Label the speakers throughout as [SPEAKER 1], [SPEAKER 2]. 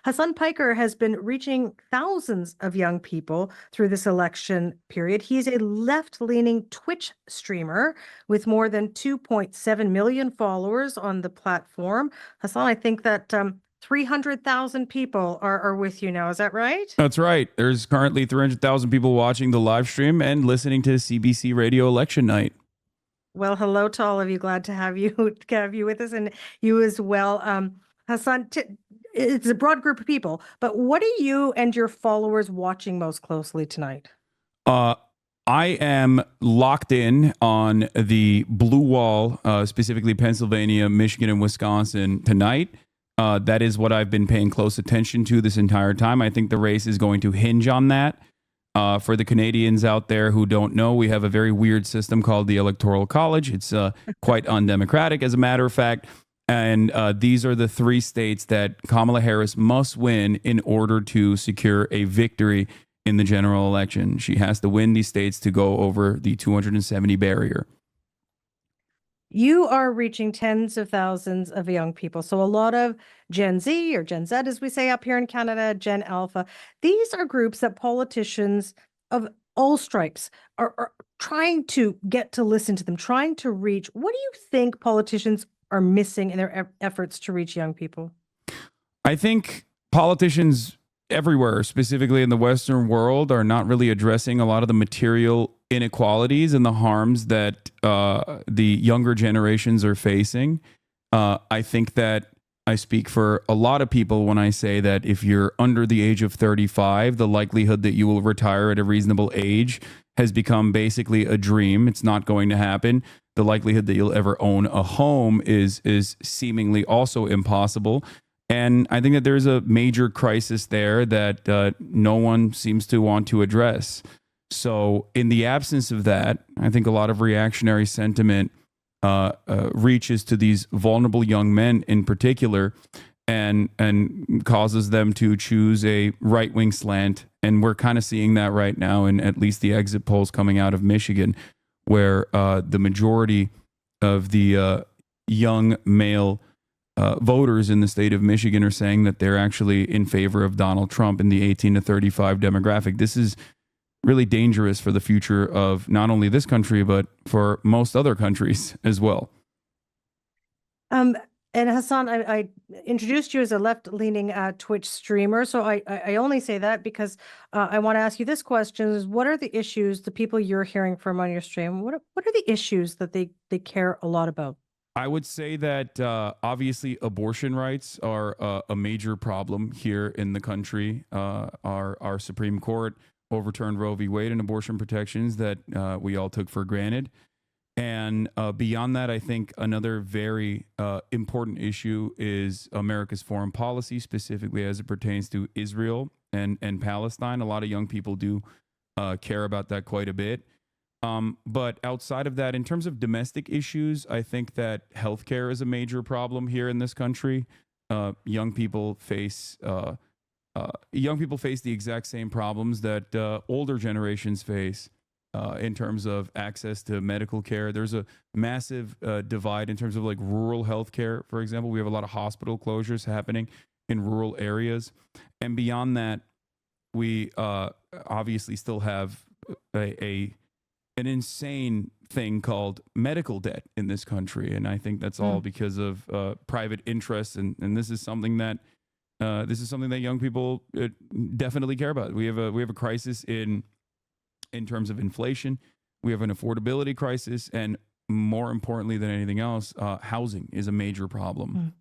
[SPEAKER 1] Hasan Piker has been reaching thousands of young people through this election period. He's a left-leaning Twitch streamer with more than 2.7 million followers on the platform. Hasan, I think that 300,000 people are with you now. Is that right?
[SPEAKER 2] That's right. There's currently 300,000 people watching the live stream and listening to CBC Radio Election Night.
[SPEAKER 1] Well, hello to all of you. Glad to have you with us, and you as well. Hasan, it's a broad group of people, but what are you and your followers watching most closely tonight?
[SPEAKER 2] I am locked in on the blue wall, specifically Pennsylvania, Michigan, and Wisconsin tonight. That is what I've been paying close attention to this entire time. I think the race is going to hinge on that. For the Canadians out there who don't know, we have a very weird system called the Electoral College. It's quite undemocratic, as a matter of fact. And these are the three states that Kamala Harris must win in order to secure a victory in the general election. She has to win these states to go over the 270 barrier.
[SPEAKER 1] You are reaching tens of thousands of young people. So a lot of Gen Z or Gen Z, as we say up here in Canada, Gen Alpha. These are groups that politicians of all stripes are trying to get to listen to them, trying to reach. What do you think politicians are missing in their efforts to reach young people?
[SPEAKER 2] I think politicians everywhere, specifically in the Western world, are not really addressing a lot of the material inequalities and the harms that the younger generations are facing. I think that I speak for a lot of people when I say that if you're under the age of 35, the likelihood that you will retire at a reasonable age has become basically a dream. It's not going to happen. The likelihood that you'll ever own a home is seemingly also impossible. And I think that there's a major crisis there that no one seems to want to address. So in the absence of that, I think a lot of reactionary sentiment reaches to these vulnerable young men in particular and causes them to choose a right-wing slant. And we're kind of seeing that right now in at least the exit polls coming out of Michigan, where the majority of the young male voters in the state of Michigan are saying that they're actually in favor of Donald Trump in the 18 to 35 demographic. This is really dangerous for the future of not only this country, but for most other countries as well.
[SPEAKER 1] And Hasan, I introduced you as a left-leaning Twitch streamer. So I only say that because I want to ask you this question: is what are the issues, the people you're hearing from on your stream, what are the issues that they care a lot about?
[SPEAKER 2] I would say that obviously abortion rights are a major problem here in the country. Our Supreme Court overturned Roe v. Wade and abortion protections that we all took for granted. And beyond that, I think another very important issue is America's foreign policy, specifically as it pertains to Israel and Palestine. A lot of young people do care about that quite a bit. But outside of that, in terms of domestic issues, I think that healthcare is a major problem here in this country. Young people face the exact same problems that older generations face in terms of access to medical care. There's a massive divide in terms of like rural healthcare, for example. We have a lot of hospital closures happening in rural areas. And beyond that, we obviously still have an insane thing called medical debt in this country. And I think that's all because of private interests. And this is something that young people definitely care about. We have a crisis in terms of inflation. We have an affordability crisis, and more importantly than anything else, housing is a major problem.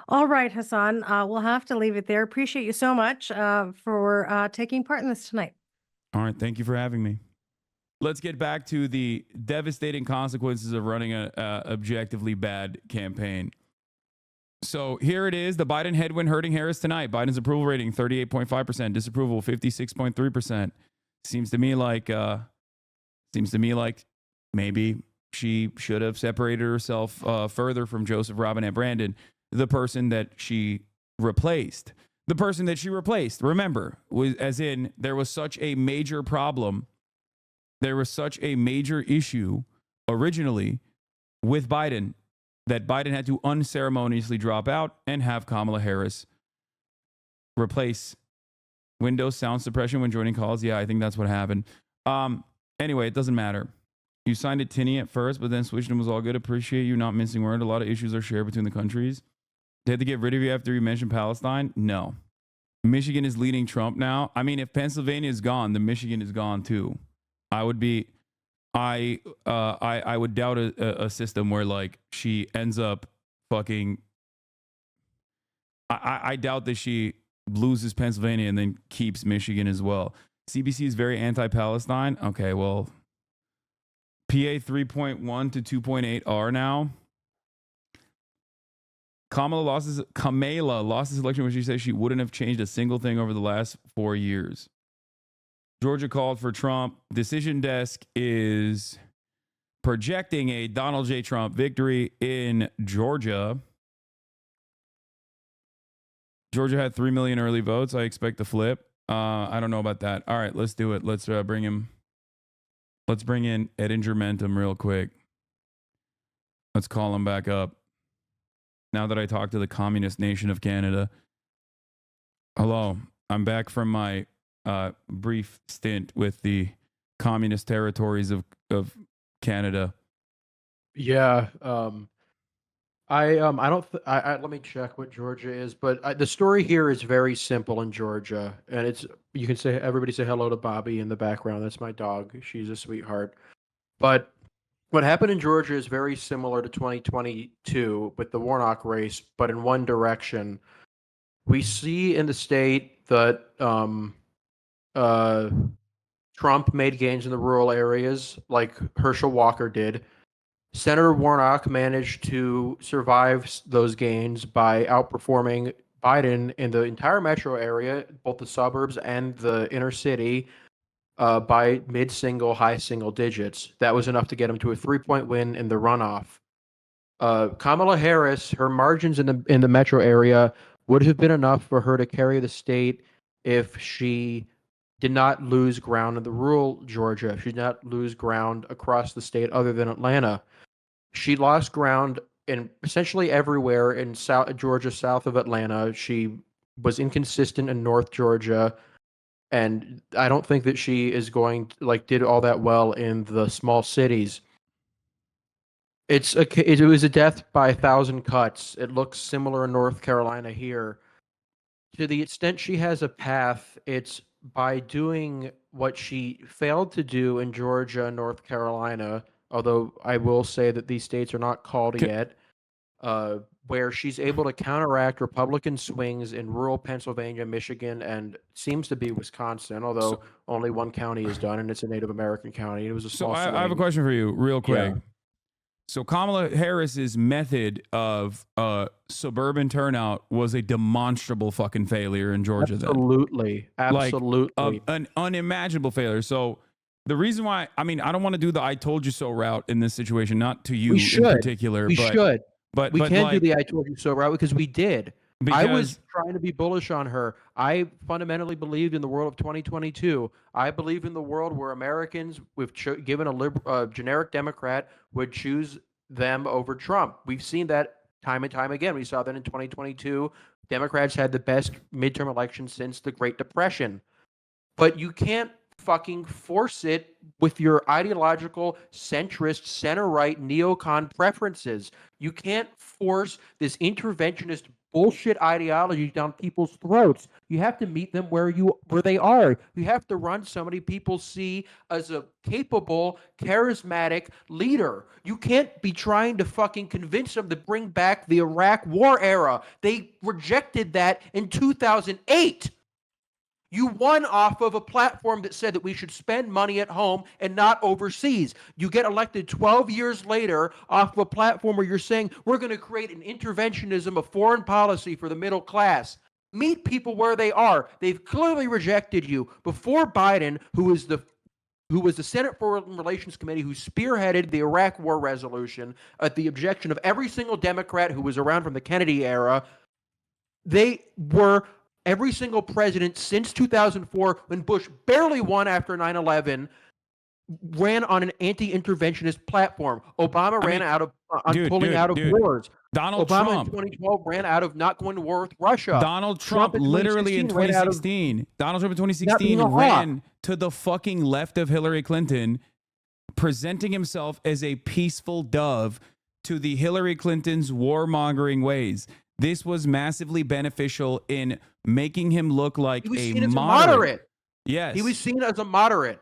[SPEAKER 1] All right, Hasan, we'll have to leave it there. Appreciate you so much for taking part in this tonight.
[SPEAKER 2] All right, thank you for having me. Let's get back to the devastating consequences of running an objectively bad campaign. So here it is. The Biden headwind hurting Harris tonight. Biden's approval rating, 38.5%. Disapproval, 56.3%. Seems to me like maybe she should have separated herself further from Joseph Robinette Brandon, the person that she replaced. The person that she replaced, remember, there was such a major problem. There was such a major issue originally with Biden that Biden had to unceremoniously drop out and have Kamala Harris replace Windows sound suppression when joining calls. Yeah, I think that's what happened. Anyway, it doesn't matter. You signed it tinny at first, but then switched and was all good. Appreciate you not missing word. A lot of issues are shared between the countries. They had to get rid of you after you mentioned Palestine? No. Michigan is leading Trump now. I mean, if Pennsylvania is gone, then Michigan is gone too. I would doubt a system where like she ends up fucking. I doubt that she loses Pennsylvania and then keeps Michigan as well. CBC is very anti-Palestine. Okay, well, PA 3.1 to 2.8 are now. Kamala lost his election when she said she wouldn't have changed a single thing over the last 4 years. Georgia called for Trump. Decision Desk is projecting a Donald J. Trump victory in Georgia. Georgia had 3 million early votes. I expect to flip. I don't know about that. All right, let's do it. Let's bring him. Let's bring in Edinger Mentum real quick. Let's call him back up. Now that I talked to the communist nation of Canada. Hello, I'm back from my brief stint with the communist territories of Canada.
[SPEAKER 3] Yeah, let me check what Georgia is, but the story here is very simple in Georgia, and you can say everybody say hello to Bobby in the background. That's my dog. She's a sweetheart. But what happened in Georgia is very similar to 2022 with the Warnock race, but in one direction. We see in the state that Trump made gains in the rural areas, like Herschel Walker did. Senator Warnock managed to survive those gains by outperforming Biden in the entire metro area, both the suburbs and the inner city, by mid-single, high single digits. That was enough to get him to a 3-point win in the runoff. Kamala Harris, her margins in the metro area would have been enough for her to carry the state if she did not lose ground in the rural Georgia. If she did not lose ground across the state other than Atlanta. She lost ground in essentially everywhere in South Georgia, south of Atlanta. She was inconsistent in North Georgia, and I don't think that she is going to, did all that well in the small cities. It was a death by 1,000 cuts. It looks similar in North Carolina here. To the extent she has a path, it's by doing what she failed to do in Georgia and North Carolina, although I will say that these states are not called yet, where she's able to counteract Republican swings in rural Pennsylvania, Michigan, and seems to be Wisconsin, although only one county is done, and it's a Native American county. It was a small swing.
[SPEAKER 2] I have a question for you real quick.
[SPEAKER 3] Yeah.
[SPEAKER 2] So Kamala Harris's method of suburban turnout was a demonstrable fucking failure in Georgia.
[SPEAKER 3] Absolutely.
[SPEAKER 2] An unimaginable failure. So the reason why, I mean, I don't want to do the I told you so route in this situation, not to you in particular.
[SPEAKER 3] We should.
[SPEAKER 2] But
[SPEAKER 3] we can do the I told you so route because we did. I was trying to be bullish on her. I fundamentally believed in the world of 2022. I believe in the world where Americans, given a generic Democrat, would choose them over Trump. We've seen that time and time again. We saw that in 2022. Democrats had the best midterm election since the Great Depression. But you can't fucking force it with your ideological, centrist, center-right, neocon preferences. You can't force this interventionist bullshit ideology down people's throats. You have to meet them where they are. You have to run somebody people see as a capable, charismatic leader. You can't be trying to fucking convince them to bring back the Iraq War era. They rejected that in 2008. You won off of a platform that said that we should spend money at home and not overseas. You get elected 12 years later off of a platform where you're saying we're going to create an interventionism of foreign policy for the middle class. Meet people where they are. They've clearly rejected you. Before Biden, who was the Senate Foreign Relations Committee who spearheaded the Iraq War resolution at the objection of every single Democrat who was around from the Kennedy era, they were every single president since 2004, when Bush barely won after 9/11, ran on an anti-interventionist platform. Obama ran out of wars.
[SPEAKER 2] Donald
[SPEAKER 3] Obama
[SPEAKER 2] Trump.
[SPEAKER 3] in 2012 ran out of not going to war with Russia.
[SPEAKER 2] Donald Trump literally in 2016. Donald Trump in 2016 ran to the fucking left of Hillary Clinton, presenting himself as a peaceful dove to the Hillary Clinton's warmongering ways. This was massively beneficial in making him look like a moderate. Yes.
[SPEAKER 3] He was seen as a moderate.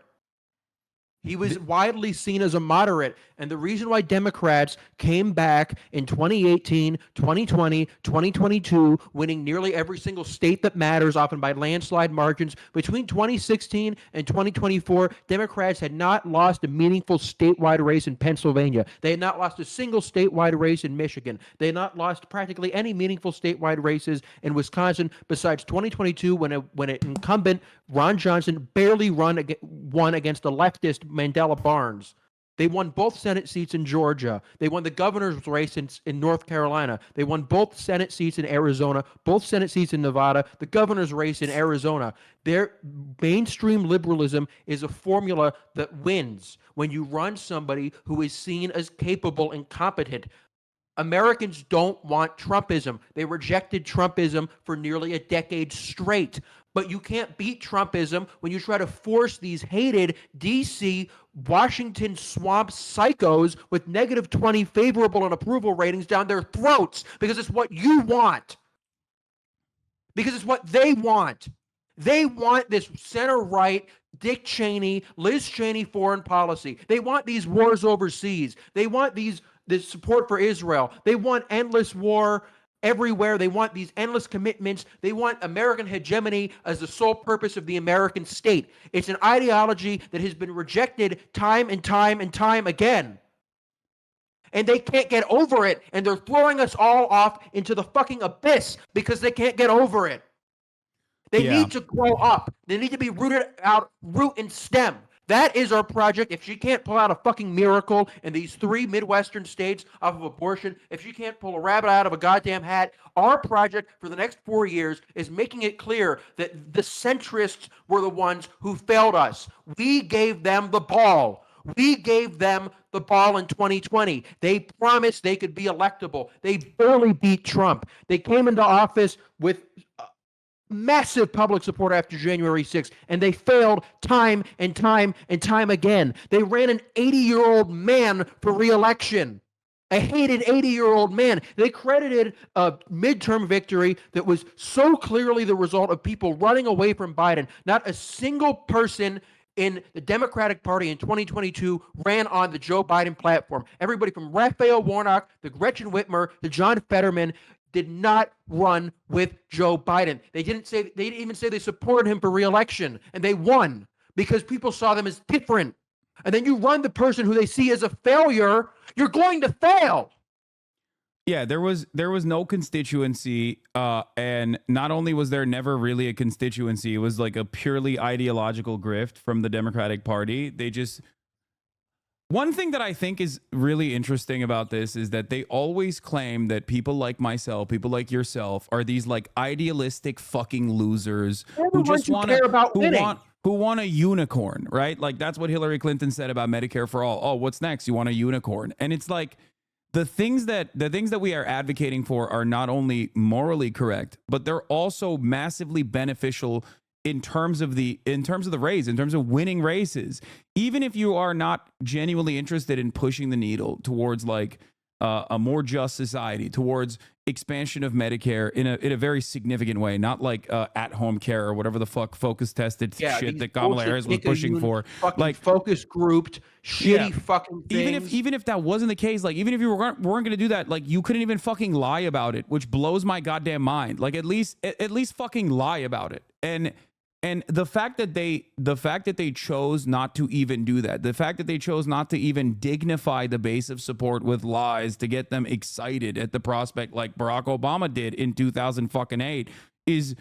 [SPEAKER 3] He was widely seen as a moderate. And the reason why Democrats came back in 2018, 2020, 2022, winning nearly every single state that matters, often by landslide margins, between 2016 and 2024, Democrats had not lost a meaningful statewide race in Pennsylvania. They had not lost a single statewide race in Michigan. They had not lost practically any meaningful statewide races in Wisconsin besides 2022 when an incumbent, Ron Johnson, barely won against the leftist Mandela Barnes. They won both Senate seats in Georgia. They won the governor's race in North Carolina. They won both Senate seats in Arizona, both Senate seats in Nevada, the governor's race in Arizona. Their mainstream liberalism is a formula that wins when you run somebody who is seen as capable and competent. Americans don't want Trumpism. They rejected Trumpism for nearly a decade straight. But you can't beat Trumpism when you try to force these hated D.C. Washington swamp psychos with negative 20 favorable and approval ratings down their throats because it's what you want. Because it's what they want. They want this center-right, Dick Cheney, Liz Cheney foreign policy. They want these wars overseas. They want this support for Israel. They want endless war everywhere. They want these endless commitments. They want American hegemony as the sole purpose of the American state. It's an ideology that has been rejected time and time and time again. And they can't get over it. And they're throwing us all off into the fucking abyss because they can't get over it. They need to grow up. They need to be rooted out, root and stem. That is our project. If she can't pull out a fucking miracle in these 3 Midwestern states off of abortion, if she can't pull a rabbit out of a goddamn hat, our project for the next 4 years is making it clear that the centrists were the ones who failed us. We gave them the ball. We gave them the ball in 2020. They promised they could be electable. They barely beat Trump. They came into office with massive public support after January 6th, and they failed time and time and time again. They ran an 80-year-old man for re-election, a hated 80-year-old man. They credited a midterm victory that was so clearly the result of people running away from Biden. Not a single person in the Democratic Party in 2022 ran on the Joe Biden platform. Everybody from Raphael Warnock to Gretchen Whitmer to John Fetterman did not run with Joe Biden. They didn't even say they supported him for re-election, and they won because people saw them as different. And then you run the person who they see as a failure, you're going to fail.
[SPEAKER 2] Yeah, there was no constituency, and not only was there never really a constituency, it was like a purely ideological grift from the Democratic Party. One thing that I think is really interesting about this is that they always claim that people like myself, people like yourself, are these like idealistic fucking losers who just want a unicorn, right? Like that's what Hillary Clinton said about Medicare for all. Oh, what's next? You want a unicorn? And it's like the things that we are advocating for are not only morally correct, but they're also massively beneficial in terms of the race, in terms of winning races. Even if you are not genuinely interested in pushing the needle towards like a more just society, towards expansion of Medicare in a very significant way, not like at-home care or whatever the fuck focus tested shit that Kamala Harris was pushing for, like
[SPEAKER 3] focus grouped shitty fucking things.
[SPEAKER 2] Even if that wasn't the case, like even if you weren't going to do that, like you couldn't even fucking lie about it, which blows my goddamn mind. Like at least fucking lie about it. And the fact that they chose not to even do that, the fact that they chose not to even dignify the base of support with lies to get them excited at the prospect like Barack Obama did in 2008 is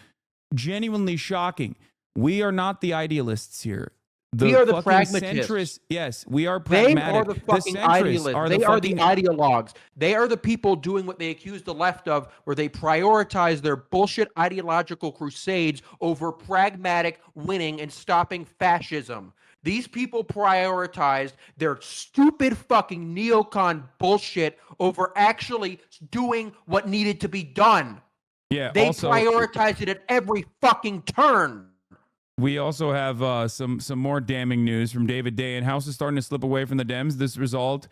[SPEAKER 2] genuinely shocking. We are not the idealists here.
[SPEAKER 3] We are the pragmatists.
[SPEAKER 2] Centrists, yes, we are pragmatic.
[SPEAKER 3] They are the fucking idealists. They are the ideologues. They are the people doing what they accuse the left of, where they prioritize their bullshit ideological crusades over pragmatic winning and stopping fascism. These people prioritized their stupid fucking neocon bullshit over actually doing what needed to be done.
[SPEAKER 2] Yeah,
[SPEAKER 3] they
[SPEAKER 2] also,
[SPEAKER 3] prioritized it at every fucking turn.
[SPEAKER 2] We also have some more damning news from David Day, and House is starting to slip away from the Dems. This result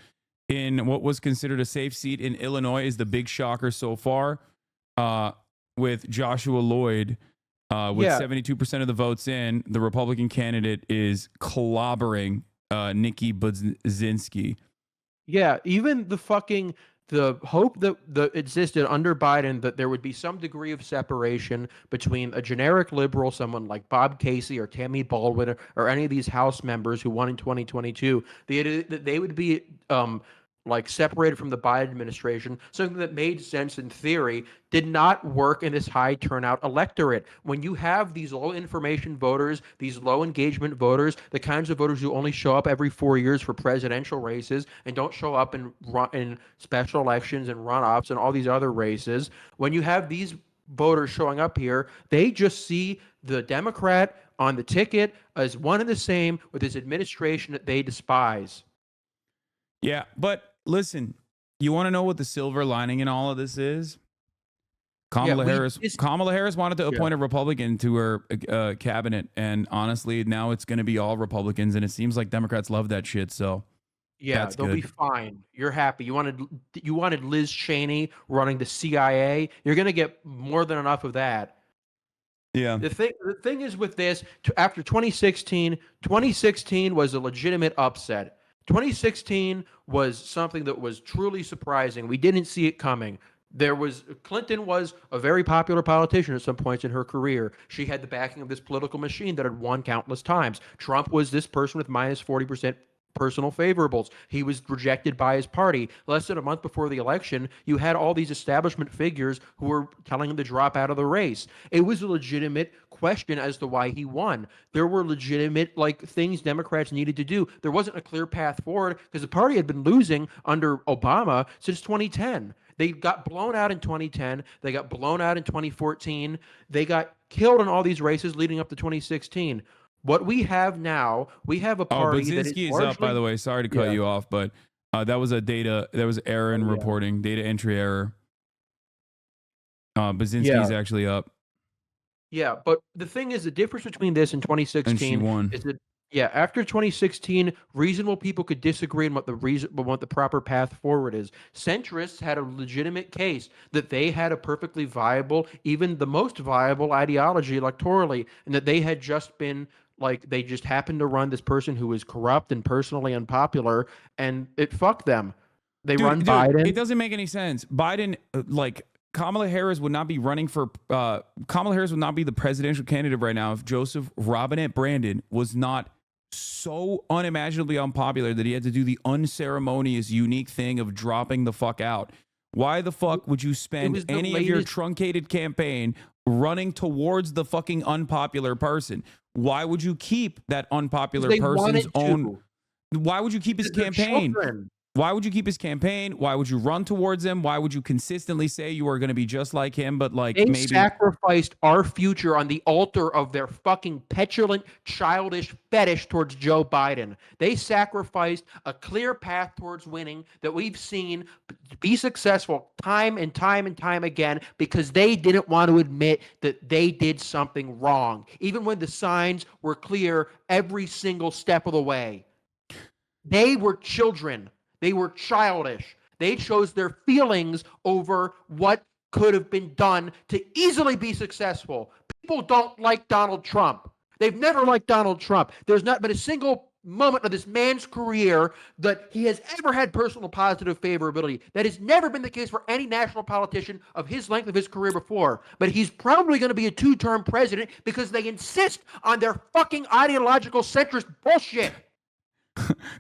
[SPEAKER 2] in what was considered a safe seat in Illinois is the big shocker so far, with Joshua Lloyd with 72% of the votes in. The Republican candidate is clobbering Nikki Budzinski.
[SPEAKER 3] Yeah, even the hope that existed under Biden that there would be some degree of separation between a generic liberal, someone like Bob Casey or Tammy Baldwin or any of these House members who won in 2022, they would be like separated from the Biden administration, something that made sense in theory, did not work in this high turnout electorate. When you have these low information voters, these low engagement voters, the kinds of voters who only show up every 4 years for presidential races and don't show up in special elections and runoffs and all these other races, when you have these voters showing up here, they just see the Democrat on the ticket as one and the same with this administration that they despise.
[SPEAKER 2] Yeah, but listen, you want to know what the silver lining in all of this is? Kamala Harris wanted to appoint a Republican to her cabinet, and honestly, now it's going to be all Republicans, and it seems like Democrats love that shit. So
[SPEAKER 3] yeah, they'll be fine. You're happy. You wanted Liz Cheney running the CIA. You're going to get more than enough of that.
[SPEAKER 2] Yeah.
[SPEAKER 3] The thing is with this, after 2016 was a legitimate upset. 2016 was something that was truly surprising. We didn't see it coming. Clinton was a very popular politician at some points in her career. She had the backing of this political machine that had won countless times. Trump was this person with minus 40% personal favorables. He was rejected by his party. Less than a month before the election, you had all these establishment figures who were telling him to drop out of the race. It was a legitimate question as to why he won. There were legitimate things Democrats needed to do. There wasn't a clear path forward because the party had been losing under Obama since 2010. They got blown out in 2010. They got blown out in 2014. They got killed in all these races leading up to 2016. What we have now, we have a party that is largely,
[SPEAKER 2] up, by the way. Sorry to cut you off, but that was error in reporting, data entry error. Bazinski's actually up.
[SPEAKER 3] Yeah, but the thing is, the difference between this and 2016
[SPEAKER 2] and she won.
[SPEAKER 3] is that after 2016, reasonable people could disagree on what the proper path forward is. Centrists had a legitimate case that they had a perfectly viable, even the most viable ideology electorally, and that they had just been they just happened to run this person who was corrupt and personally unpopular, and it fucked them. Biden.
[SPEAKER 2] It doesn't make any sense. Biden, Kamala Harris would not be running for Kamala Harris would not be the presidential candidate right now if Joseph Robinette Brandon was not so unimaginably unpopular that he had to do the unceremonious, unique thing of dropping the fuck out. Why the fuck would you spend any of your truncated campaign running towards the fucking unpopular person? Why would you keep that unpopular person's own? Why would you keep his campaign? Why would you keep his campaign? Why would you run towards him? Why would you consistently say you are going to be just like him? But
[SPEAKER 3] they sacrificed our future on the altar of their fucking petulant, childish fetish towards Joe Biden. They sacrificed a clear path towards winning that we've seen be successful time and time and time again because they didn't want to admit that they did something wrong, even when the signs were clear every single step of the way. They were children. They were childish. They chose their feelings over what could have been done to easily be successful. People don't like Donald Trump. They've never liked Donald Trump. There's not been a single moment of this man's career that he has ever had personal positive favorability. That has never been the case for any national politician of his length of his career before. But he's probably going to be a two-term president because they insist on their fucking ideological centrist bullshit.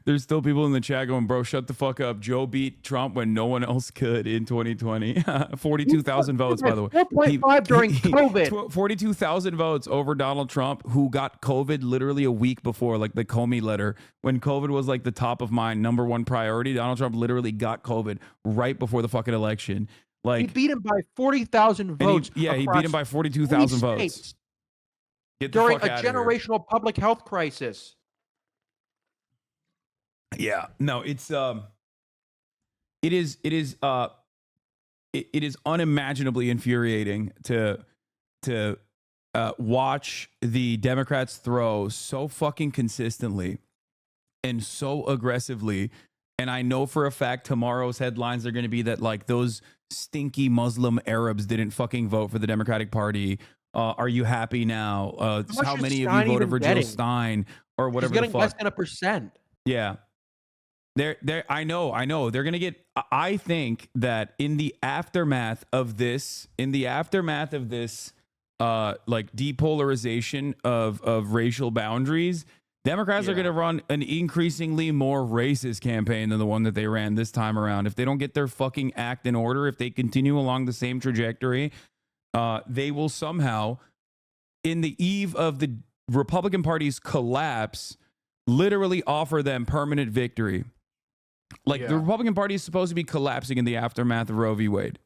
[SPEAKER 2] There's still people in the chat going, bro, shut the fuck up. Joe beat Trump when no one else could in 2020. 42,000 votes, by the way.
[SPEAKER 3] 4.5 during COVID.
[SPEAKER 2] 42,000 votes over Donald Trump, who got COVID literally a week before, the Comey letter. When COVID was the top of mind, number one priority, Donald Trump literally got COVID right before the fucking election.
[SPEAKER 3] He beat him by 40,000 votes.
[SPEAKER 2] He beat him by 42,000 votes.
[SPEAKER 3] During a generational public health crisis.
[SPEAKER 2] Yeah, no, it is unimaginably infuriating to watch the Democrats throw so fucking consistently and so aggressively. And I know for a fact tomorrow's headlines are going to be that like those stinky Muslim Arabs didn't fucking vote for the Democratic Party. Are you happy now? How many of you voted for Jill Stein or whatever?
[SPEAKER 3] She's getting
[SPEAKER 2] the fuck?
[SPEAKER 3] less than 1%. Yeah.
[SPEAKER 2] I know. They're gonna get. I think that in the aftermath of this, like depolarization of racial boundaries, Democrats are gonna run an increasingly more racist campaign than the one that they ran this time around. If they don't get their fucking act in order, if they continue along the same trajectory, they will somehow, in the eve of the Republican Party's collapse, literally offer them permanent victory. Like the Republican Party is supposed to be collapsing in the aftermath of Roe v. Wade,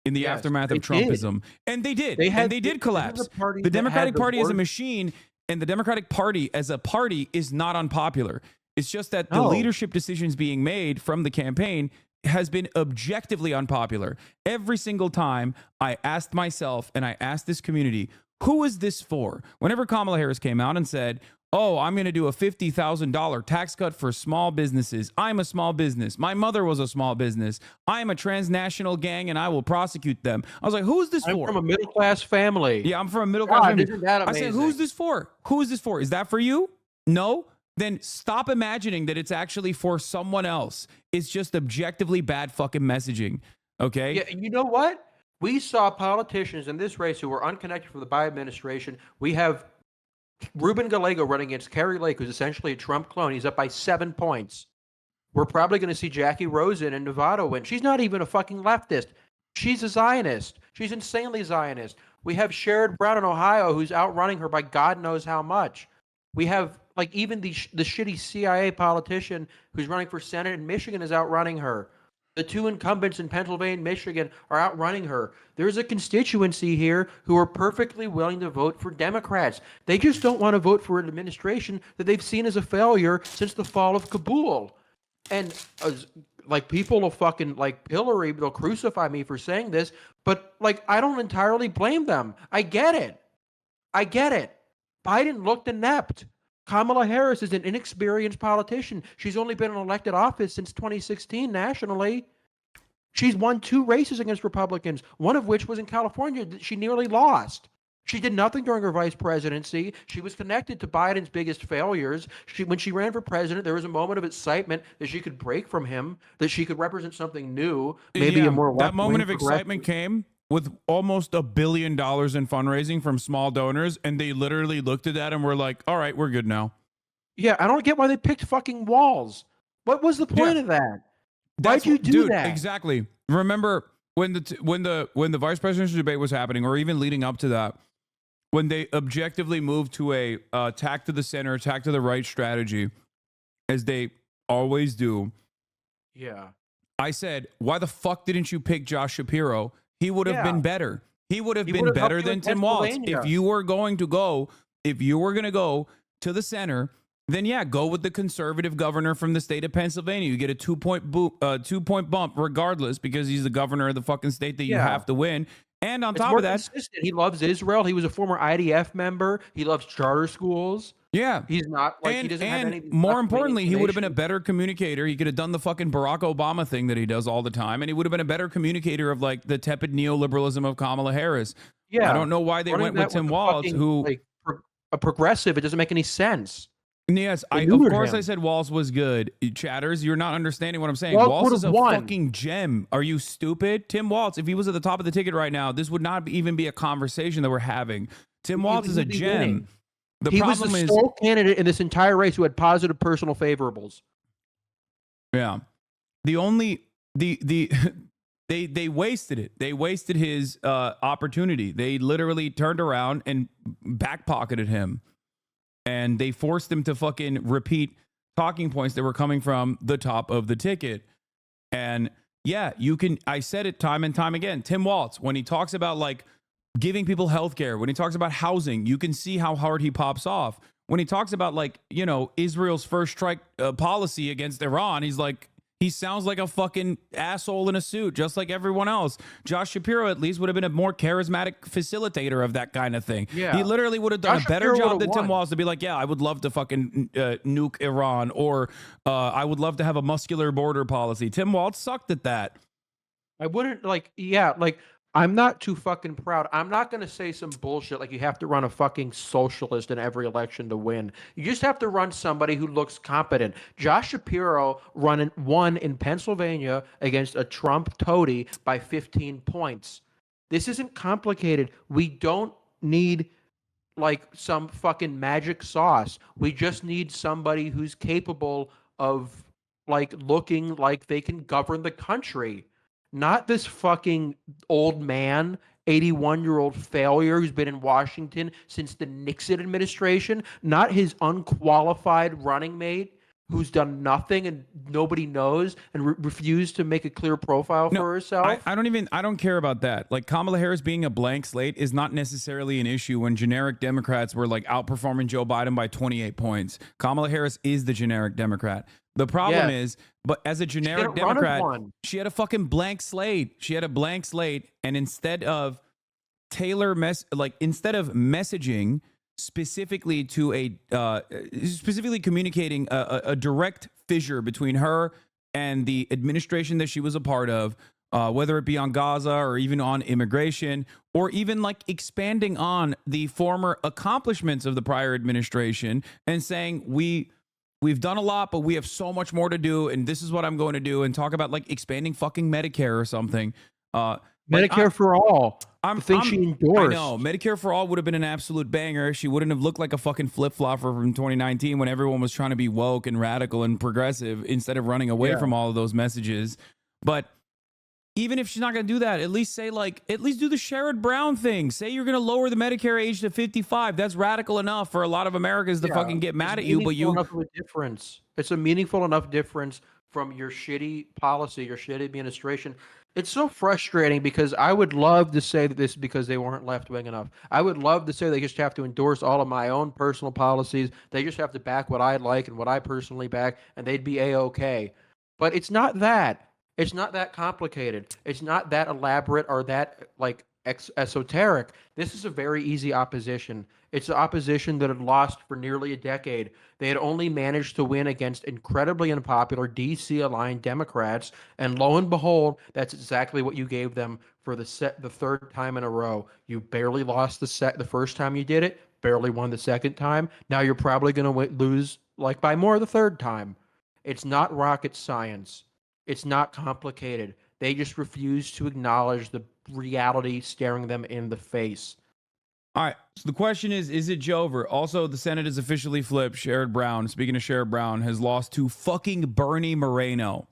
[SPEAKER 2] in the aftermath of Trumpism. And they did. They did collapse. The Democratic Party is a machine, and the Democratic Party as a party is not unpopular. It's just that the leadership decisions being made from the campaign has been objectively unpopular. Every single time I asked myself and I asked this community, who is this for? Whenever Kamala Harris came out and said, oh, I'm going to do a $50,000 tax cut for small businesses. I'm a small business. My mother was a small business. I'm a transnational gang and I will prosecute them. I was like, who's this for?
[SPEAKER 3] I'm from a middle-class family.
[SPEAKER 2] Yeah, I'm from a middle-class family.
[SPEAKER 3] Isn't that amazing?
[SPEAKER 2] I said, who's this for? Who is this for? Is that for you? No? Then stop imagining that it's actually for someone else. It's just objectively bad fucking messaging. Okay?
[SPEAKER 3] Yeah, and you know what? We saw politicians in this race who were unconnected from the Biden administration. We have Ruben Gallego running against Kerry Lake, who's essentially a Trump clone. He's up by 7 points. We're probably going to see Jackie Rosen in Nevada win. She's not even a fucking leftist. She's a Zionist. She's insanely Zionist. We have Sherrod Brown in Ohio, who's outrunning her by God knows how much. We have like even the shitty CIA politician who's running for Senate in Michigan is outrunning her. The two incumbents in Pennsylvania and Michigan are outrunning her. There's a constituency here who are perfectly willing to vote for Democrats. They just don't want to vote for an administration that they've seen as a failure since the fall of Kabul. And like people will fucking like Hillary, they'll crucify me for saying this, but like I don't entirely blame them. I get it. Biden looked inept. Kamala Harris is an inexperienced politician. She's only been in elected office since 2016 nationally. She's won 2 races against Republicans, one of which was in California that she nearly lost. She did nothing during her vice presidency. She was connected to Biden's biggest failures. When she ran for president, there was a moment of excitement that she could break from him, that she could represent something new, maybe a more
[SPEAKER 2] that moment of excitement came with almost $1 billion in fundraising from small donors, and they literally looked at that and were like, all right, we're good now.
[SPEAKER 3] Yeah, I don't get why they picked fucking Walz. What was the point of that? Why'd you do that?
[SPEAKER 2] Exactly. Remember when the vice presidential debate was happening, or even leading up to that, when they objectively moved to a attack to the center, attack to the right strategy, as they always do.
[SPEAKER 3] Yeah.
[SPEAKER 2] I said, why the fuck didn't you pick Josh Shapiro? He would have been better. He would have been better than Tim Walz. If you were going to go to the center, then yeah, go with the conservative governor from the state of Pennsylvania. You get a 2-point bump regardless, because he's the governor of the fucking state that you have to win. And on top of that,
[SPEAKER 3] consistent. He loves Israel. He was a former IDF member. He loves charter schools.
[SPEAKER 2] Yeah.
[SPEAKER 3] He's not like he doesn't have any.
[SPEAKER 2] More importantly, he would have been a better communicator. He could have done the fucking Barack Obama thing that he does all the time. And he would have been a better communicator of like the tepid neoliberalism of Kamala Harris. Yeah. I don't know why they went with Tim Walz, who
[SPEAKER 3] like a progressive. It doesn't make any sense.
[SPEAKER 2] Yes, of course I said Walz was good. Chatters, you're not understanding what I'm saying. Walz is a fucking gem. Are you stupid? Tim Walz, if he was at the top of the ticket right now, this would not even be a conversation that we're having. Tim Walz is a gem.
[SPEAKER 3] He was the sole candidate in this entire race who had positive personal favorables.
[SPEAKER 2] Yeah. They wasted it. They wasted his opportunity. They literally turned around and backpocketed him. And they forced him to fucking repeat talking points that were coming from the top of the ticket. And yeah, I said it time and time again. Tim Walz, when he talks about like giving people healthcare, when he talks about housing, you can see how hard he pops off. when he talks about like, you know, Israel's first strike policy against Iran, he's like, he sounds like a fucking asshole in a suit, just like everyone else. Josh Shapiro at least would have been a more charismatic facilitator of that kind of thing.
[SPEAKER 3] Yeah.
[SPEAKER 2] He literally would have done
[SPEAKER 3] Josh
[SPEAKER 2] a better
[SPEAKER 3] Shapiro
[SPEAKER 2] job than
[SPEAKER 3] would've
[SPEAKER 2] Tim
[SPEAKER 3] won.
[SPEAKER 2] Walz to be like, yeah, I would love to fucking nuke Iran, or I would love to have a muscular border policy. Tim Walz sucked at that.
[SPEAKER 3] I wouldn't like, yeah, like I'm not too fucking proud. I'm not going to say some bullshit like you have to run a fucking socialist in every election to win. You just have to run somebody who looks competent. Josh Shapiro won in Pennsylvania against a Trump toady by 15 points. This isn't complicated. We don't need like some fucking magic sauce. We just need somebody who's capable of like looking like they can govern the country. Not this fucking old man, 81-year-old failure who's been in Washington since the Nixon administration. Not his unqualified running mate who's done nothing and nobody knows and refused to make a clear profile for herself.
[SPEAKER 2] I don't care about that. Like Kamala Harris being a blank slate is not necessarily an issue when generic Democrats were like outperforming Joe Biden by 28 points. Kamala Harris is the generic Democrat. The problem is, but as a generic Democrat, she had a fucking blank slate. She had a blank slate, and instead of instead of messaging specifically to specifically communicating a direct fissure between her and the administration that she was a part of, whether it be on Gaza or even on immigration, or even like expanding on the former accomplishments of the prior administration and saying we've done a lot, but we have so much more to do, and this is what I'm going to do, and talk about like expanding fucking Medicare or something.
[SPEAKER 3] Medicare for all. The thing she endorsed.
[SPEAKER 2] I know. Medicare for all would have been an absolute banger. She wouldn't have looked like a fucking flip-flopper from 2019 when everyone was trying to be woke and radical and progressive instead of running away from all of those messages. But even if she's not going to do that, at least say like, at least do the Sherrod Brown thing. Say you're going to lower the Medicare age to 55. That's radical enough for a lot of Americans to fucking get mad at you. But
[SPEAKER 3] enough of a difference. It's a meaningful enough difference from your shitty policy, your shitty administration. It's so frustrating because I would love to say that this is because they weren't left-wing enough. I would love to say they just have to endorse all of my own personal policies. They just have to back what I like and what I personally back, and they'd be A-okay. But it's not that. It's not that complicated. It's not that elaborate or that like esoteric. This is a very easy opposition. It's the opposition that had lost for nearly a decade. They had only managed to win against incredibly unpopular DC-aligned Democrats, and lo and behold, that's exactly what you gave them for the third time in a row. You barely lost the first time you did it, barely won the second time. Now you're probably going to lose like by more the third time. It's not rocket science. It's not complicated. They just refuse to acknowledge the reality staring them in the face.
[SPEAKER 2] All right. So the question is it Jover? Also, the Senate is officially flipped. Sherrod Brown, speaking of Sherrod Brown, has lost to fucking Bernie Moreno.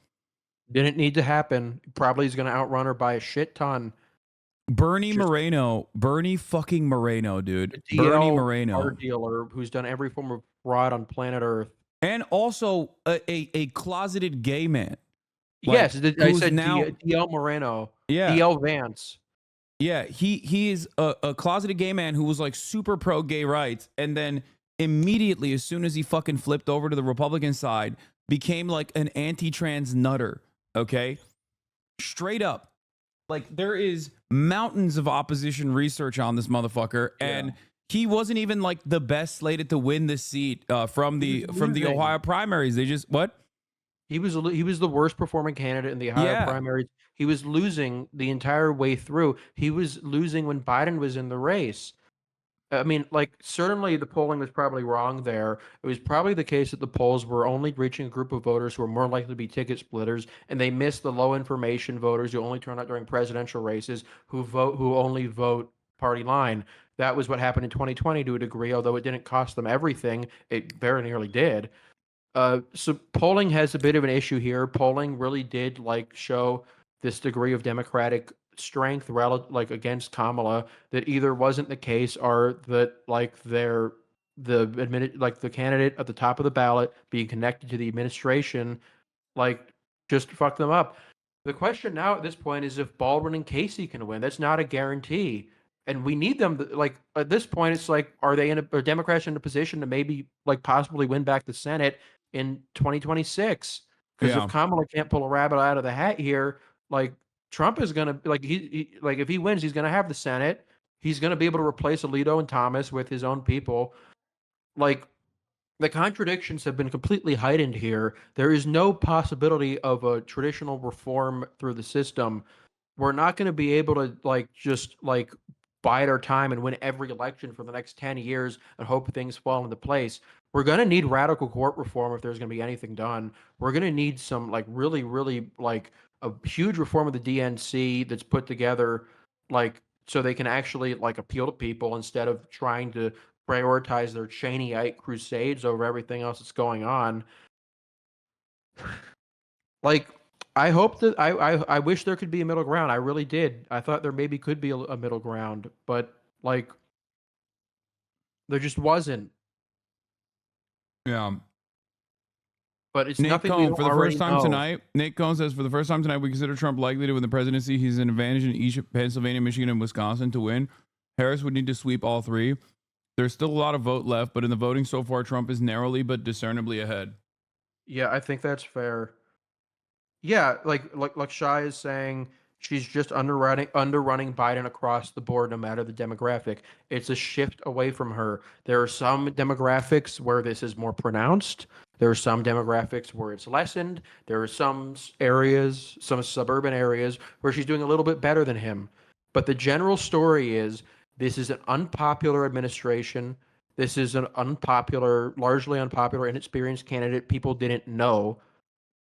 [SPEAKER 3] Didn't need to happen. Probably is going to outrun her by a shit ton.
[SPEAKER 2] Bernie fucking Moreno, dude. Bernie Moreno.
[SPEAKER 3] Car dealer who's done every form of fraud on planet Earth.
[SPEAKER 2] And also a closeted gay man.
[SPEAKER 3] Like, yes, I said now DL Moreno.
[SPEAKER 2] Yeah.
[SPEAKER 3] DL Vance.
[SPEAKER 2] Yeah, he is a closeted gay man who was like super pro gay rights, and then immediately, as soon as he fucking flipped over to the Republican side, became like an anti-trans nutter. Okay, straight up, like there is mountains of opposition research on this motherfucker, and he wasn't even like the best slated to win this seat from the Ohio primaries. They just
[SPEAKER 3] He was the worst performing candidate in the Ohio primaries. He was losing the entire way through. He was losing when Biden was in the race. I mean, like, certainly the polling was probably wrong there. It was probably the case that the polls were only reaching a group of voters who were more likely to be ticket splitters, and they missed the low information voters who only turn out during presidential races, who only vote party line. That was what happened in 2020 to a degree, although it didn't cost them everything. It very nearly did. So polling has a bit of an issue here. Polling really did show this degree of Democratic strength against Kamala that either wasn't the case or that the candidate at the top of the ballot being connected to the administration just fucked them up. The question now at this point is if Baldwin and Casey can win. That's not a guarantee. and we need them. Like at this point, it's like, are Democrats in a position to maybe like possibly win back the Senate in 2026? Because if Kamala can't pull a rabbit out of the hat here, like Trump is gonna like like if he wins, he's gonna have the Senate. He's gonna be able to replace Alito and Thomas with his own people. Like the contradictions have been completely heightened here. There is no possibility of a traditional reform through the system. We're not going to be able to just bide our time and win every election for the next 10 years and hope things fall into place. We're going to need radical court reform if there's going to be anything done. We're going to need some really, really a huge reform of the DNC that's put together so they can actually appeal to people instead of trying to prioritize their Cheneyite crusades over everything else that's going on. I hope that I wish there could be a middle ground. I really did. I thought there maybe could be a middle ground, but there just wasn't.
[SPEAKER 2] Yeah.
[SPEAKER 3] But it's
[SPEAKER 2] Nate
[SPEAKER 3] nothing
[SPEAKER 2] Cohn,
[SPEAKER 3] we don't
[SPEAKER 2] for the
[SPEAKER 3] already
[SPEAKER 2] first time
[SPEAKER 3] know.
[SPEAKER 2] tonight. Nate Cohn says, for the first time tonight, we consider Trump likely to win the presidency. He's an advantage in each of Pennsylvania, Michigan, and Wisconsin to win. Harris would need to sweep all three. There's still a lot of vote left, but in the voting so far, Trump is narrowly but discernibly ahead.
[SPEAKER 3] Yeah, I think that's fair. Yeah, like Shai is saying, she's just underrunning Biden across the board, no matter the demographic. It's a shift away from her. There are some demographics where this is more pronounced. There are some demographics where it's lessened. There are some areas, some suburban areas, where she's doing a little bit better than him. But the general story is this is an unpopular administration. This is an largely unpopular, inexperienced candidate people didn't know.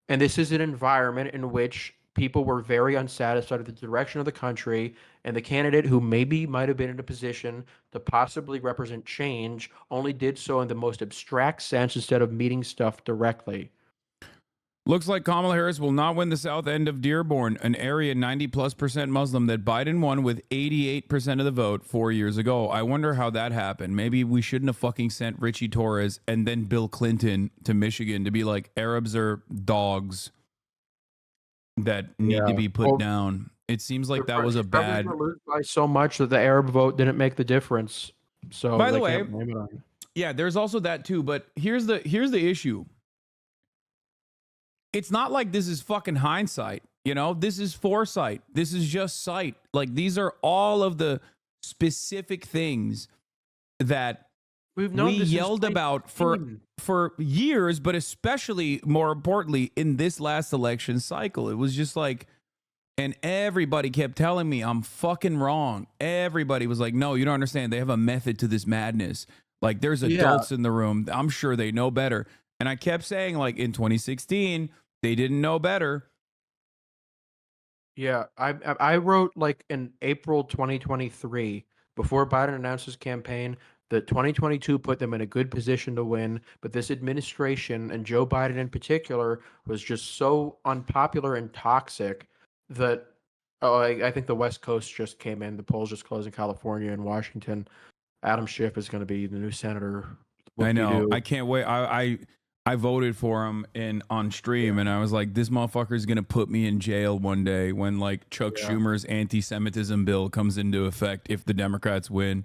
[SPEAKER 3] And this is an environment in which people were very unsatisfied with the direction of the country, and the candidate who maybe might have been in a position to possibly represent change only did so in the most abstract sense instead of meeting stuff directly.
[SPEAKER 2] Looks like Kamala Harris will not win the south end of Dearborn, an area 90+% Muslim that Biden won with 88% of the vote 4 years ago. I wonder how that happened. Maybe we shouldn't have fucking sent Richie Torres and then Bill Clinton to Michigan to be like, Arabs are dogs that need to be put down. It seems like that was a bad.
[SPEAKER 3] Lose by so much that the Arab vote didn't make the difference. So
[SPEAKER 2] by the way, yeah, there's also that too. But here's the issue. It's not like this is fucking hindsight, this is foresight. This is just sight. Like, these are all of the specific things that we yelled about for years, but especially more importantly in this last election cycle. It was just like, and everybody kept telling me I'm fucking wrong. Everybody was like, no, you don't understand. They have a method to this madness. Like, there's adults in the room. I'm sure they know better. And I kept saying, like, in 2016, they didn't know better.
[SPEAKER 3] Yeah, I wrote in April 2023, before Biden announced his campaign, that 2022 put them in a good position to win, but this administration, and Joe Biden in particular, was just so unpopular and toxic that I think the West Coast just came in. The polls just closed in California and Washington. Adam Schiff is going to be the new senator.
[SPEAKER 2] I know. I can't wait. I voted for him on stream, and I was like, this motherfucker is going to put me in jail one day when Chuck Schumer's anti-Semitism bill comes into effect if the Democrats win.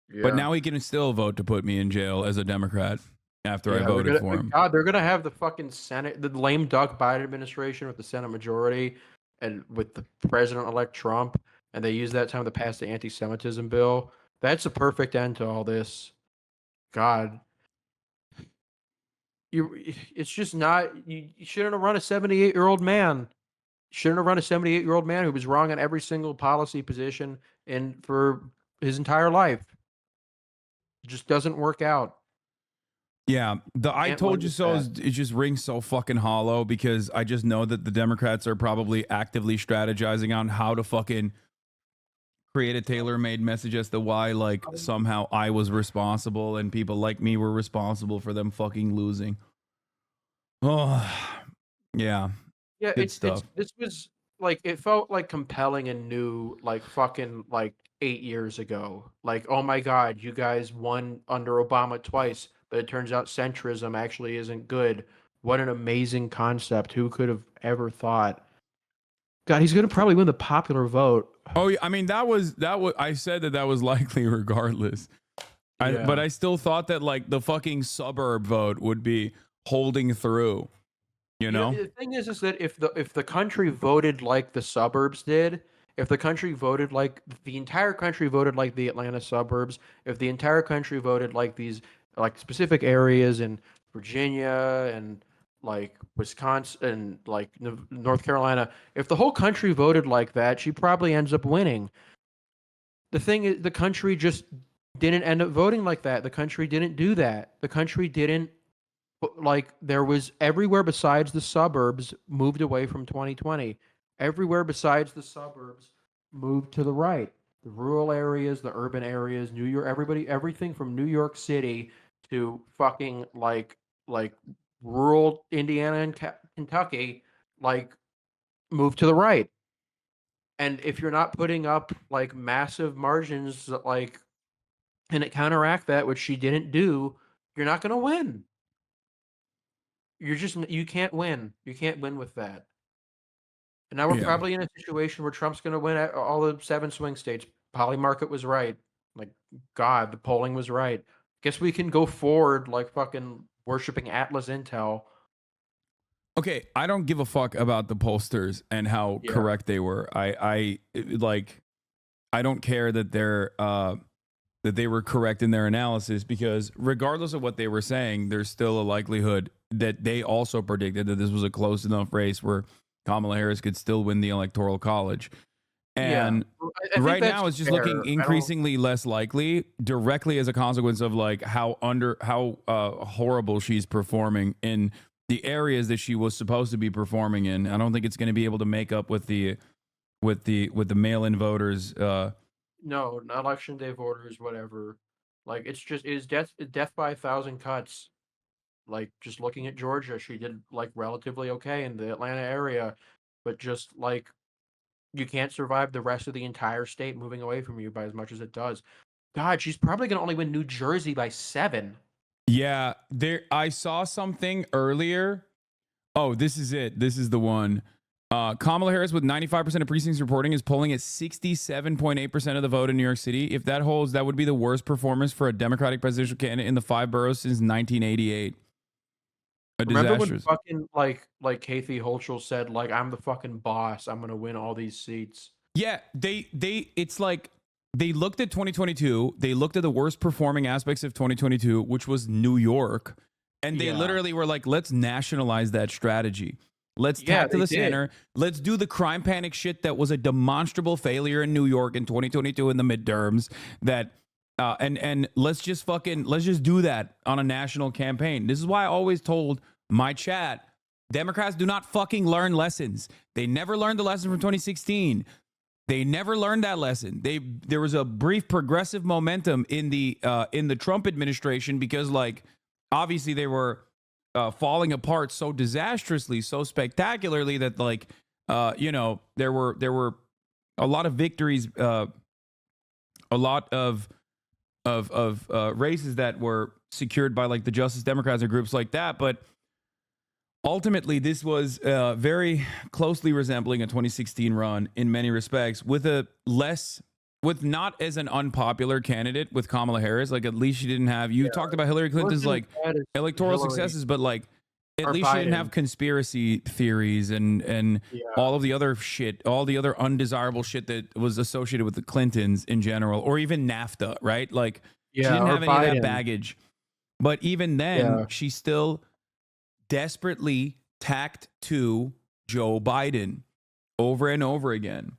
[SPEAKER 2] Yeah. But now he can still vote to put me in jail as a Democrat after I voted for him.
[SPEAKER 3] God, they're going to have the fucking Senate, the lame duck Biden administration with the Senate majority and with the president-elect Trump, and they use that time to pass the anti-Semitism bill. That's a perfect end to all this. God. It's just not. You shouldn't have run a 78-year-old man. Shouldn't have run a 78-year-old man who was wrong on every single policy position and for his entire life. It just doesn't work out.
[SPEAKER 2] Yeah, I told you so. It just rings so fucking hollow because I just know that the Democrats are probably actively strategizing on how to fucking create a tailor-made message as to why somehow I was responsible and people like me were responsible for them fucking losing. Oh, yeah.
[SPEAKER 3] Yeah, this was it felt compelling and new fucking 8 years ago. Oh my God, you guys won under Obama twice, but it turns out centrism actually isn't good. What an amazing concept. Who could have ever thought? God, he's going to probably win the popular vote.
[SPEAKER 2] Oh, yeah. I mean, that was. I said that was likely regardless. But I still thought that like the fucking suburb vote would be holding through. You know?
[SPEAKER 3] The thing is that if the country voted like the suburbs did, if the country voted like the entire country voted like the Atlanta suburbs, if the entire country voted like these like specific areas in Virginia and like Wisconsin and like North Carolina, if the whole country voted like that, she probably ends up winning. The thing is, the country just didn't end up voting like that. The country didn't do that. The country didn't. Like there was everywhere besides the suburbs moved away from 2020. Everywhere besides the suburbs moved to the right. The rural areas, the urban areas, New York, everything from New York City to fucking like rural Indiana and Kentucky, like moved to the right. And if you're not putting up like massive margins that like and it counteract that, which she didn't do, you're not going to win. You can't win. You can't win with that. And now we're probably in a situation where Trump's going to win at all the 7 swing states. Polly Market was right. Like, God, the polling was right. Guess we can go forward like fucking worshiping Atlas Intel.
[SPEAKER 2] Okay, I don't give a fuck about the pollsters and how correct they were. I don't care that they were correct in their analysis, because regardless of what they were saying, there's still a likelihood that they also predicted that this was a close enough race where Kamala Harris could still win the Electoral College. And right now it's just looking increasingly less likely, directly as a consequence of like how horrible she's performing in the areas that she was supposed to be performing in. I don't think it's going to be able to make up with the mail-in voters.
[SPEAKER 3] No, not election day voters, whatever. Like it's death by 1,000 cuts. Like just looking at Georgia, she did like relatively okay in the Atlanta area, but just like you can't survive the rest of the entire state moving away from you by as much as it does. God, she's probably gonna only win New Jersey by 7.
[SPEAKER 2] Yeah, I saw something earlier. Oh, this is it. This is the one. Kamala Harris with 95% of precincts reporting is polling at 67.8% of the vote in New York City. If that holds, that would be the worst performance for a Democratic presidential candidate in the 5 boroughs since 1988.
[SPEAKER 3] Remember when fucking like Kathy Hochul said like I'm the fucking boss, I'm gonna win all these seats.
[SPEAKER 2] Yeah, it's like they looked at 2022, they looked at the worst performing aspects of 2022, which was New York, and they literally were like, let's nationalize that strategy. Let's tap to the center. Let's do the crime panic shit that was a demonstrable failure in New York in 2022 in the midterms. And let's just do that on a national campaign. This is why I always told my chat, Democrats do not fucking learn lessons. They never learned the lesson from 2016. They never learned that lesson. There was a brief progressive momentum in the Trump administration because like obviously they were falling apart so disastrously, so spectacularly that like there were a lot of victories, a lot of races that were secured by like the Justice Democrats or groups like that, but ultimately this was very closely resembling a 2016 run in many respects, with not as an unpopular candidate with Kamala Harris. Like at least she didn't have, you talked about Hillary Clinton's like electoral successes, but like at least she didn't have conspiracy theories and all of the other shit, all the other undesirable shit that was associated with the Clintons in general, or even NAFTA, right? Like she didn't have any of that baggage. But even then, she still desperately tacked to Joe Biden over and over again.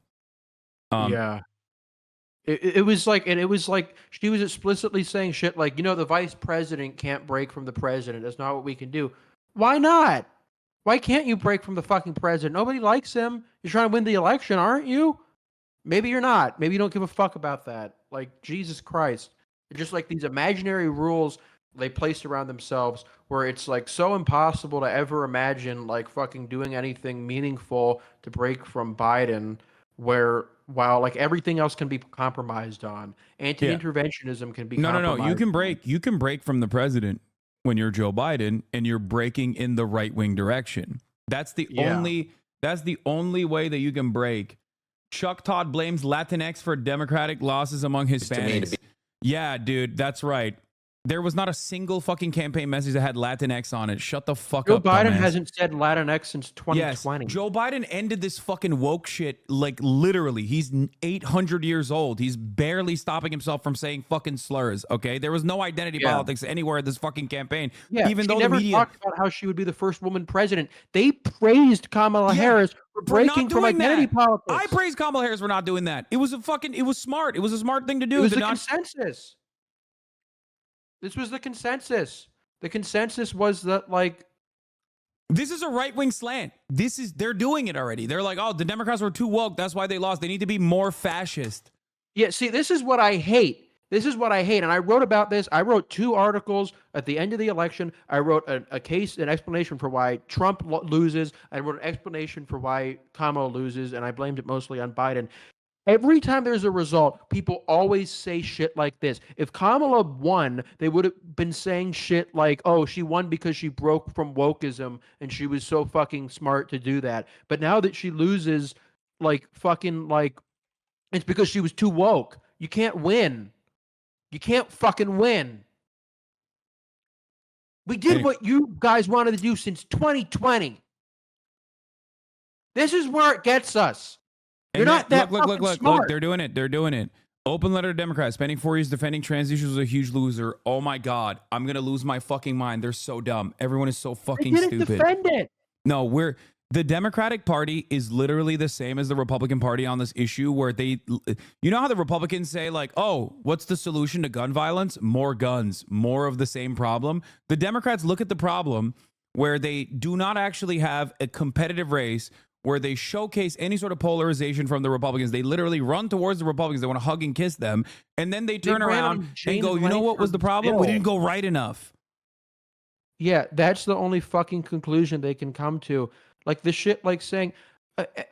[SPEAKER 3] It was like she was explicitly saying shit like, the vice president can't break from the president. That's not what we can do. Why not? Why can't you break from the fucking president? Nobody likes him. You're trying to win the election, aren't you? Maybe you're not. Maybe you don't give a fuck about that. Like, Jesus Christ. It's just like these imaginary rules they placed around themselves where it's like so impossible to ever imagine like fucking doing anything meaningful to break from Biden, where while like everything else can be compromised on, anti-interventionism can be compromised.
[SPEAKER 2] No. You can break from the president when you're Joe Biden and you're breaking in the right-wing direction. That's the That's the only way that you can break. Chuck Todd blames Latinx for Democratic losses among Hispanics. Yeah, dude, that's right. There was not a single fucking campaign message that had Latinx on it. Shut the fuck up,
[SPEAKER 3] Joe Biden
[SPEAKER 2] dumbass.
[SPEAKER 3] hasn't said Latinx since 2020.
[SPEAKER 2] Yes, Joe Biden ended this fucking woke shit, like, literally. He's 800 years old. He's barely stopping himself from saying fucking slurs, okay? There was no identity politics anywhere in this fucking campaign.
[SPEAKER 3] Yeah,
[SPEAKER 2] even
[SPEAKER 3] she
[SPEAKER 2] though
[SPEAKER 3] never
[SPEAKER 2] the media
[SPEAKER 3] talked about how she would be the first woman president. They praised Kamala Harris for breaking from identity politics.
[SPEAKER 2] I praise Kamala Harris for not doing that. It was smart. It was a smart thing to do.
[SPEAKER 3] It was the consensus. This was the consensus. The consensus was that, like,
[SPEAKER 2] this is a right-wing slant. They're doing it already. They're like, oh, the Democrats were too woke. That's why they lost. They need to be more fascist.
[SPEAKER 3] Yeah, see, this is what I hate. This is what I hate. And I wrote about this. I wrote 2 articles at the end of the election. I wrote an explanation for why Trump loses. I wrote an explanation for why Kamala loses, and I blamed it mostly on Biden. Every time there's a result, people always say shit like this. If Kamala won, they would have been saying shit like, oh, she won because she broke from wokeism and she was so fucking smart to do that. But now that she loses, like, fucking, like, it's because she was too woke. You can't win. You can't fucking win. We did what you guys wanted to do since 2020. This is where it gets us. You're not that fucking smart.
[SPEAKER 2] Look, they're doing it. Open letter to Democrats. Spending 4 years defending trans issues was a huge loser. Oh my God. I'm going to lose my fucking mind. They're so dumb. Everyone is so fucking stupid.
[SPEAKER 3] They didn't defend it.
[SPEAKER 2] No, the Democratic Party is literally the same as the Republican Party on this issue, where you know how the Republicans say, like, oh, what's the solution to gun violence? More guns, more of the same problem. The Democrats look at the problem where they do not actually have a competitive race where they showcase any sort of polarization from the Republicans. They literally run towards the Republicans. They want to hug and kiss them. And then they turn around and go, you know what was the problem? We didn't go right enough.
[SPEAKER 3] Yeah, that's the only fucking conclusion they can come to. Like, the shit, like, saying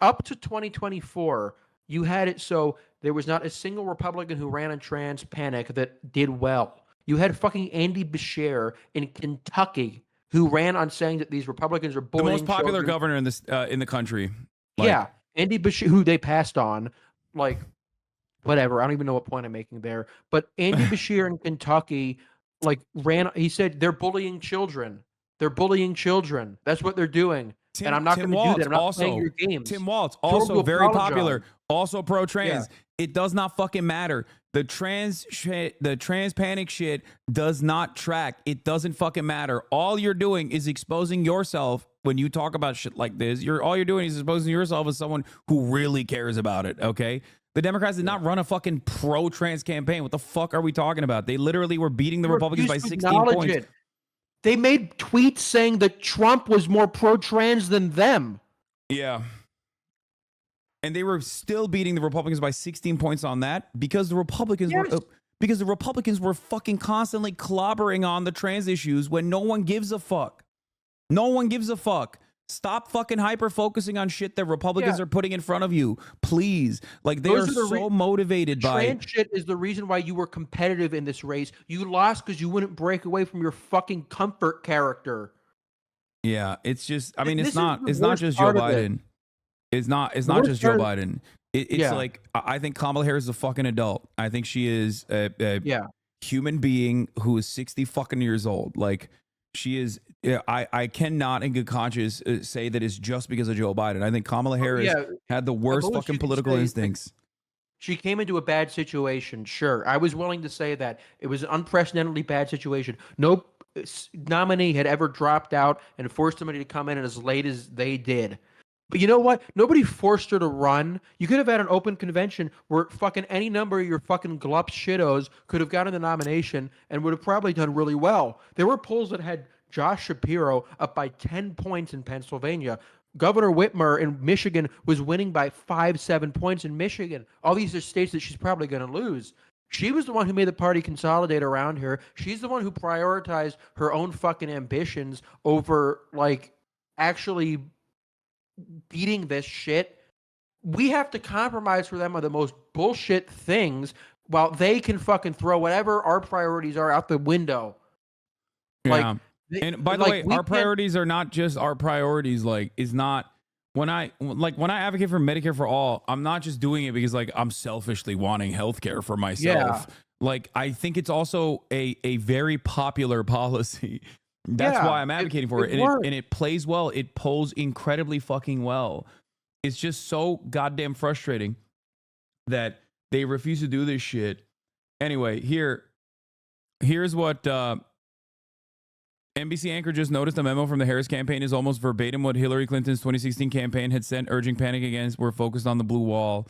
[SPEAKER 3] up to 2024, you had it so there was not a single Republican who ran on trans panic that did well. You had fucking Andy Beshear in Kentucky who ran on saying that these Republicans are bullying
[SPEAKER 2] the most popular
[SPEAKER 3] children.
[SPEAKER 2] governor in the country.
[SPEAKER 3] Yeah, Andy Beshear, who they passed on, like, whatever. I don't even know what point I'm making there. But Andy Beshear in Kentucky, like, he said they're bullying children. They're bullying children. That's what they're doing. And I'm not going to do that. I'm not playing your games.
[SPEAKER 2] Tim Walz, also very popular, also pro-trans. Yeah. It does not fucking matter. The trans panic shit does not track. It doesn't fucking matter. All you're doing is exposing yourself when you talk about shit like this. All you're doing is exposing yourself as someone who really cares about it, okay? The Democrats did not run a fucking pro-trans campaign. What the fuck are we talking about? They literally were beating the Republicans by 16 points.
[SPEAKER 3] They made tweets saying that Trump was more pro-trans than them.
[SPEAKER 2] Yeah. And they were still beating the Republicans by 16 points on that because the Republicans were fucking constantly clobbering on the trans issues when no one gives a fuck. No one gives a fuck. Stop fucking hyper-focusing on shit that Republicans are putting in front of you. Please. Like, they are so motivated by...
[SPEAKER 3] Trans shit is the reason why you were competitive in this race. You lost because you wouldn't break away from your fucking comfort character.
[SPEAKER 2] Yeah, it's just... I mean, it's not just Joe Biden. It's not just Joe Biden. It's like, I think Kamala Harris is a fucking adult. I think she is a human being who is 60 fucking years old. Like... She is. I cannot, in good conscience, say that it's just because of Joe Biden. I think Kamala Harris had the worst fucking political instincts.
[SPEAKER 3] She came into a bad situation. Sure, I was willing to say that it was an unprecedentedly bad situation. No nominee had ever dropped out and forced somebody to come in as late as they did. But you know what? Nobody forced her to run. You could have had an open convention where fucking any number of your fucking glup shittos could have gotten the nomination and would have probably done really well. There were polls that had Josh Shapiro up by 10 points in Pennsylvania. Governor Whitmer in Michigan was winning by 5-7 points in Michigan. All these are states that she's probably going to lose. She was the one who made the party consolidate around her. She's the one who prioritized her own fucking ambitions over, like, actually beating this shit. We have to compromise for them on the most bullshit things while they can fucking throw whatever our priorities are out the window.
[SPEAKER 2] Yeah. And by the way, our priorities are not just our priorities. Like, is not when I advocate for Medicare for all, I'm not just doing it because like I'm selfishly wanting healthcare for myself.
[SPEAKER 3] Yeah.
[SPEAKER 2] Like I think it's also a very popular policy. That's
[SPEAKER 3] Yeah,
[SPEAKER 2] why I'm advocating for it. And it plays well. It polls incredibly fucking well. It's just so goddamn frustrating that they refuse to do this shit. Anyway, here's what NBC anchor just noticed. A memo from the Harris campaign is almost verbatim what Hillary Clinton's 2016 campaign had sent, urging panic against. We're focused on the blue wall,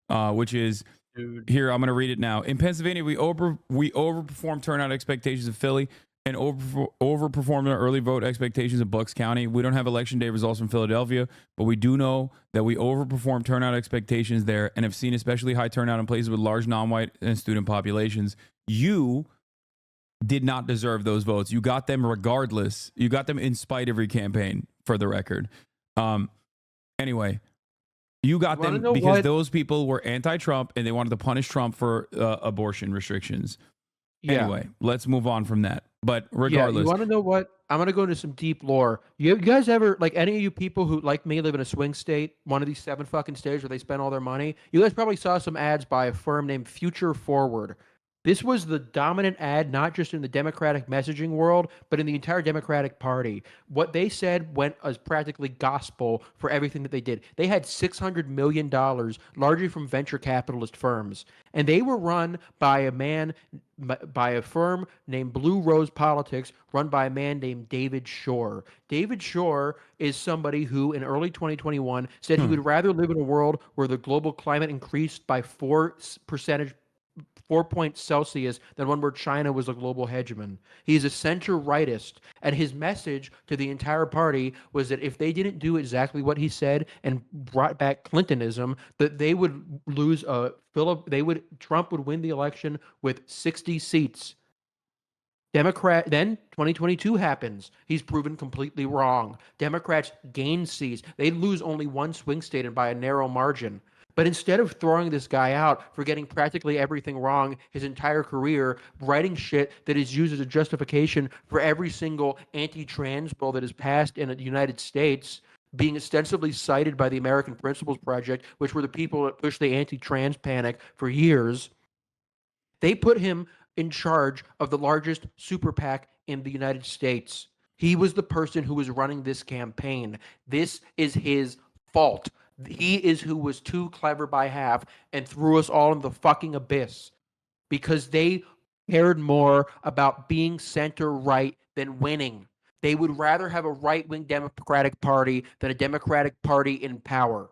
[SPEAKER 2] which is here. I'm going to read it now. In Pennsylvania, we overperformed turnout expectations of Philly and overperformed our early vote expectations of Bucks County. We don't have election day results from Philadelphia, but we do know that we overperformed turnout expectations there and have seen especially high turnout in places with large non-white and student populations. You did not deserve those votes. You got them regardless. You got them in spite of your campaign, for the record. Anyway, you got them because those people were anti-Trump and they wanted to punish Trump for abortion restrictions. Yeah. Anyway, let's move on from that. But regardless.
[SPEAKER 3] You want to know what? I'm going to go into some deep lore. You guys ever, like any of you people who, like me, live in a swing state, one of these 7 fucking states where they spend all their money, you guys probably saw some ads by a firm named Future Forward. This was the dominant ad, not just in the Democratic messaging world, but in the entire Democratic Party. What they said went as practically gospel for everything that they did. They had $600 million, largely from venture capitalist firms. And they were run by a firm named Blue Rose Politics, run by a man named David Shore. David Shore is somebody who, in early 2021, said he would rather live in a world where the global climate increased by 4 points Celsius than one where China was a global hegemon. He's a center-rightist, and his message to the entire party was that if they didn't do exactly what he said and brought back Clintonism, that they would lose Trump would win the election with 60 seats. Then 2022 happens. He's proven completely wrong. Democrats gain seats. They lose only 1 swing state and by a narrow margin. But instead of throwing this guy out for getting practically everything wrong his entire career, writing shit that is used as a justification for every single anti-trans bill that is passed in the United States, being ostensibly cited by the American Principles Project, which were the people that pushed the anti-trans panic for years, they put him in charge of the largest super PAC in the United States. He was the person who was running this campaign. This is his fault. He is who was too clever by half and threw us all in the fucking abyss because they cared more about being center-right than winning. They would rather have a right-wing Democratic Party than a Democratic Party in power.